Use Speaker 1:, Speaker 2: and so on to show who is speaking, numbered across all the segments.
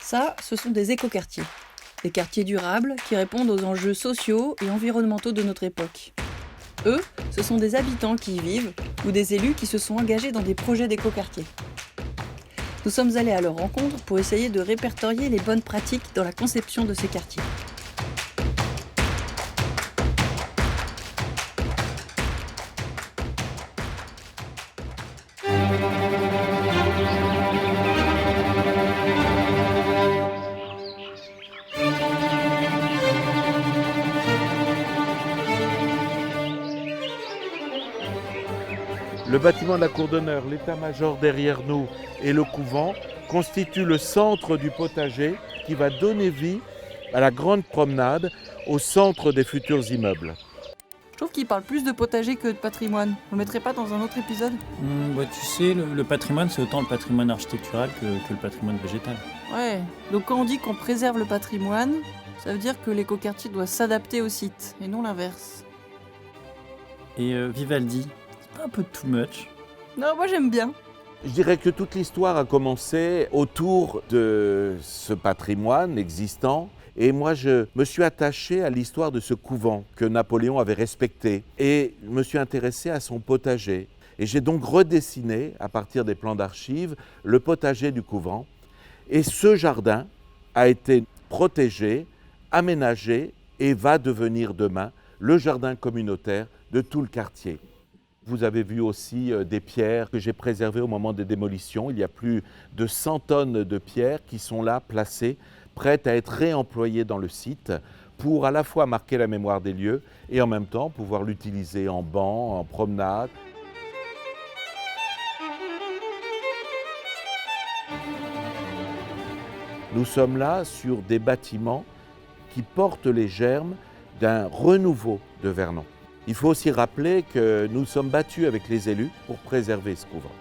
Speaker 1: Ça, ce sont des écoquartiers. Des quartiers durables qui répondent aux enjeux sociaux et environnementaux de notre époque. Eux, ce sont des habitants qui y vivent ou des élus qui se sont engagés dans des projets d'écoquartiers. Nous sommes allés à leur rencontre pour essayer de répertorier les bonnes pratiques dans la conception de ces quartiers.
Speaker 2: Le bâtiment de la cour d'honneur, l'état-major derrière nous et le couvent constituent le centre du potager qui va donner vie à la grande promenade au centre des futurs immeubles.
Speaker 1: Je trouve qu'ils parlent plus de potager que de patrimoine. On le mettrait pas dans un autre épisode ?
Speaker 3: Tu sais, le patrimoine, c'est autant le patrimoine architectural que le patrimoine végétal.
Speaker 1: Ouais, donc quand on dit qu'on préserve le patrimoine, ça veut dire que l'écoquartier doit s'adapter au site, et non l'inverse.
Speaker 3: Et Vivaldi, c'est pas un peu too much ?
Speaker 1: Non, moi j'aime bien.
Speaker 2: Je dirais que toute l'histoire a commencé autour de ce patrimoine existant. Et moi, je me suis attaché à l'histoire de ce couvent que Napoléon avait respecté. Et je me suis intéressé à son potager. Et j'ai donc redessiné, à partir des plans d'archives, le potager du couvent. Et ce jardin a été protégé, aménagé et va devenir demain le jardin communautaire de tout le quartier. Vous avez vu aussi des pierres que j'ai préservées au moment des démolitions. Il y a plus de 100 tonnes de pierres qui sont là, placées, prêtes à être réemployées dans le site pour à la fois marquer la mémoire des lieux et en même temps pouvoir l'utiliser en banc, en promenade. Nous sommes là sur des bâtiments qui portent les germes d'un renouveau de Vernon. Il faut aussi rappeler que nous sommes battus avec les élus pour préserver ce couvent.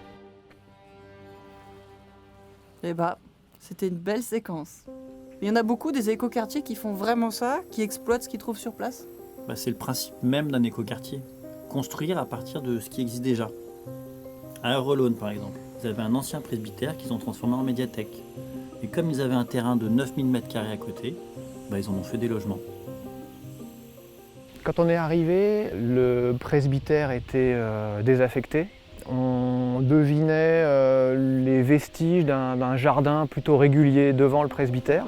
Speaker 1: Eh bah, c'était une belle séquence. Il y en a beaucoup des écoquartiers qui font vraiment ça, qui exploitent ce qu'ils trouvent sur place.
Speaker 3: C'est le principe même d'un écoquartier. Construire à partir de ce qui existe déjà. À Eurelone, par exemple, ils avaient un ancien presbytère qu'ils ont transformé en médiathèque. Et comme ils avaient un terrain de 9000 m² à côté, ils en ont fait des logements.
Speaker 4: Quand on est arrivé, le presbytère était désaffecté. On devinait les vestiges d'un jardin plutôt régulier devant le presbytère.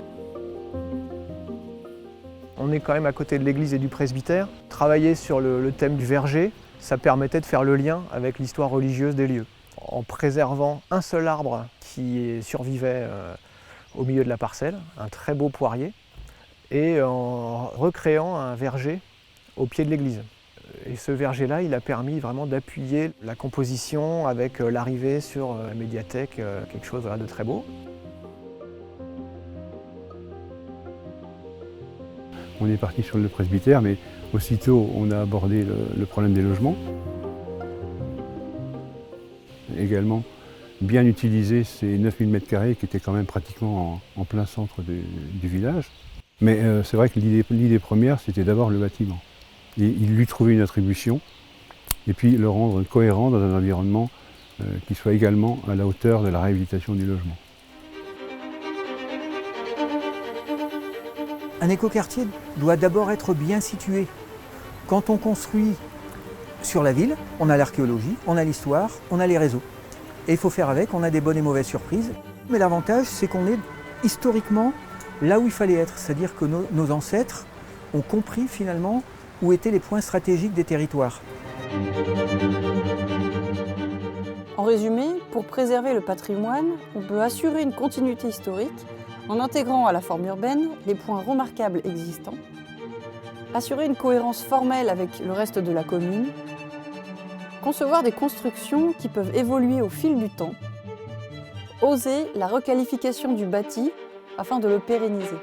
Speaker 4: On est quand même à côté de l'église et du presbytère. Travailler sur le thème du verger, ça permettait de faire le lien avec l'histoire religieuse des lieux. En préservant un seul arbre qui survivait au milieu de la parcelle, un très beau poirier, et en recréant un verger au pied de l'église. Et ce verger-là, il a permis vraiment d'appuyer la composition avec l'arrivée sur la médiathèque, quelque chose de très beau.
Speaker 5: On est parti sur le presbytère, mais aussitôt on a abordé le problème des logements. Également, bien utiliser ces 9000 m² qui étaient quand même pratiquement en plein centre du village. Mais c'est vrai que l'idée première, c'était d'abord le bâtiment. Et il lui trouver une attribution, et puis le rendre cohérent dans un environnement qui soit également à la hauteur de la réhabilitation du logement.
Speaker 6: Un écoquartier doit d'abord être bien situé. Quand on construit sur la ville, on a l'archéologie, on a l'histoire, on a les réseaux. Et il faut faire avec, on a des bonnes et mauvaises surprises. Mais l'avantage, c'est qu'on est historiquement là où il fallait être. C'est-à-dire que nos ancêtres ont compris finalement où étaient les points stratégiques des territoires.
Speaker 1: En résumé, pour préserver le patrimoine, on peut assurer une continuité historique en intégrant à la forme urbaine les points remarquables existants, assurer une cohérence formelle avec le reste de la commune, concevoir des constructions qui peuvent évoluer au fil du temps, oser la requalification du bâti afin de le pérenniser.